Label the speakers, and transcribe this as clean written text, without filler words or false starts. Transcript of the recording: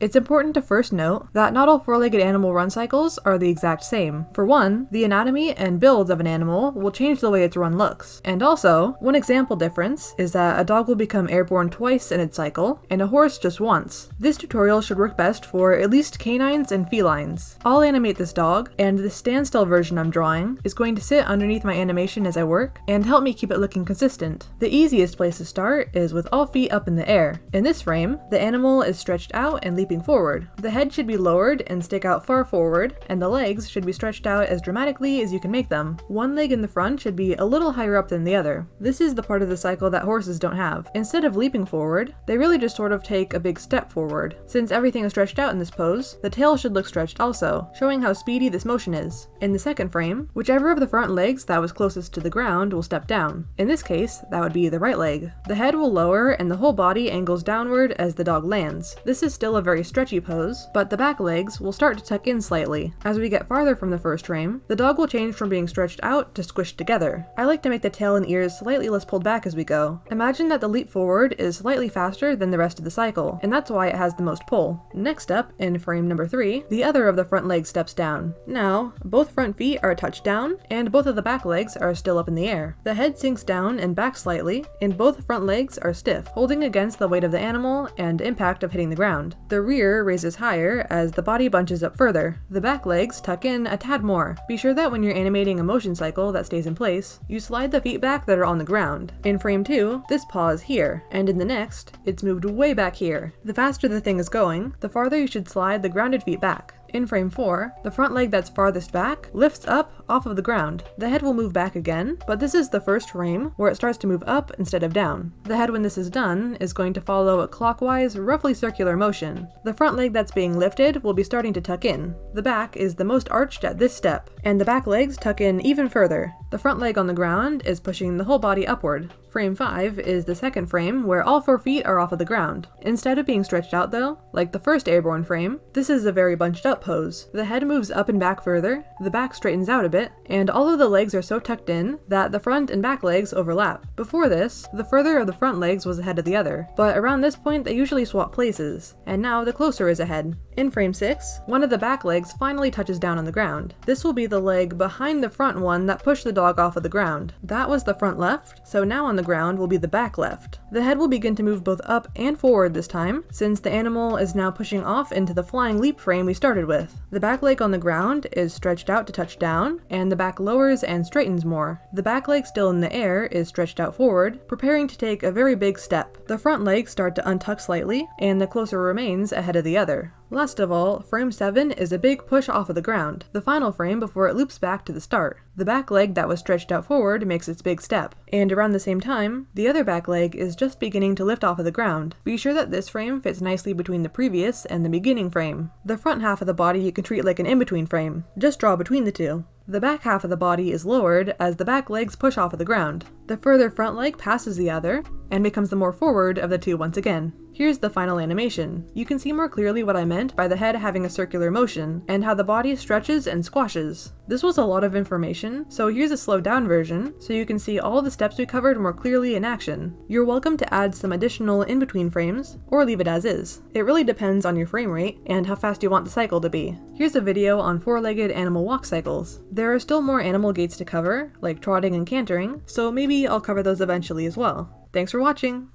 Speaker 1: It's important to first note that not all four-legged animal run cycles are the exact same. For one, the anatomy and build of an animal will change the way its run looks. And also, one example difference is that a dog will become airborne twice in its cycle, and a horse just once. This tutorial should work best for at least canines and felines. I'll animate this dog, and the standstill version I'm drawing is going to sit underneath my animation as I work, and help me keep it looking consistent. The easiest place to start is with all feet up in the air. In this frame, the animal is stretched out and leaping forward. The head should be lowered and stick out far forward, and the legs should be stretched out as dramatically as you can make them. One leg in the front should be a little higher up than the other. This is the part of the cycle that horses don't have. Instead of leaping forward, they really just sort of take a big step forward. Since everything is stretched out in this pose, the tail should look stretched also, showing how speedy this motion is. In the second frame, whichever of the front legs that was closest to the ground will step down. In this case, that would be the right leg. The head will lower and the whole body angles downward as the dog lands. This is still a very stretchy pose, but the back legs will start to tuck in slightly. As we get farther from the first frame, the dog will change from being stretched out to squished together. I like to make the tail and ears slightly less pulled back as we go. Imagine that the leap forward is slightly faster than the rest of the cycle, and that's why it has the most pull. Next up, in frame number 3, the other of the front legs steps down. Now, both front feet are touched down, and both of the back legs are still up in the air. The head sinks down and back slightly, and both front legs are stiff, holding against the weight of the animal and impact of hitting the ground. The rear raises higher as the body bunches up further. The back legs tuck in a tad more. Be sure that when you're animating a motion cycle that stays in place, you slide the feet back that are on the ground. In frame 2, this paw is here, and in the next, it's moved way back here. The faster the thing is going, the farther you should slide the grounded feet back. In frame 4, the front leg that's farthest back lifts up off of the ground. The head will move back again, but this is the first frame where it starts to move up instead of down. The head, when this is done, is going to follow a clockwise, roughly circular motion. The front leg that's being lifted will be starting to tuck in. The back is the most arched at this step, and the back legs tuck in even further. The front leg on the ground is pushing the whole body upward. Frame 5 is the second frame where all 4 feet are off of the ground. Instead of being stretched out though, like the first airborne frame, this is a very bunched up pose. The head moves up and back further, the back straightens out a bit, and all of the legs are so tucked in that the front and back legs overlap. Before this, the further of the front legs was ahead of the other, but around this point they usually swap places, and now the closer is ahead. In frame 6, one of the back legs finally touches down on the ground. This will be the leg behind the front one that pushed the dog off of the ground. That was the front left, so now on the ground will be the back left. The head will begin to move both up and forward this time, since the animal is now pushing off into the flying leap frame we started with. The back leg on the ground is stretched out to touch down, and the back lowers and straightens more. The back leg still in the air is stretched out forward, preparing to take a very big step. The front legs start to untuck slightly, and the closer remains ahead of the other. Last of all, frame 7 is a big push off of the ground, the final frame before it loops back to the start. The back leg that was stretched out forward makes its big step, and around the same time, the other back leg is just beginning to lift off of the ground. Be sure that this frame fits nicely between the previous and the beginning frame. The front half of the body you can treat like an in-between frame. Just draw between the two. The back half of the body is lowered as the back legs push off of the ground. The further front leg passes the other, and becomes the more forward of the two once again. Here's the final animation. You can see more clearly what I meant by the head having a circular motion, and how the body stretches and squashes. This was a lot of information, so here's a slowed down version, so you can see all the steps we covered more clearly in action. You're welcome to add some additional in-between frames, or leave it as is. It really depends on your frame rate, and how fast you want the cycle to be. Here's a video on four-legged animal walk cycles. There are still more animal gaits to cover, like trotting and cantering, so maybe I'll cover those eventually as well. Thanks for watching!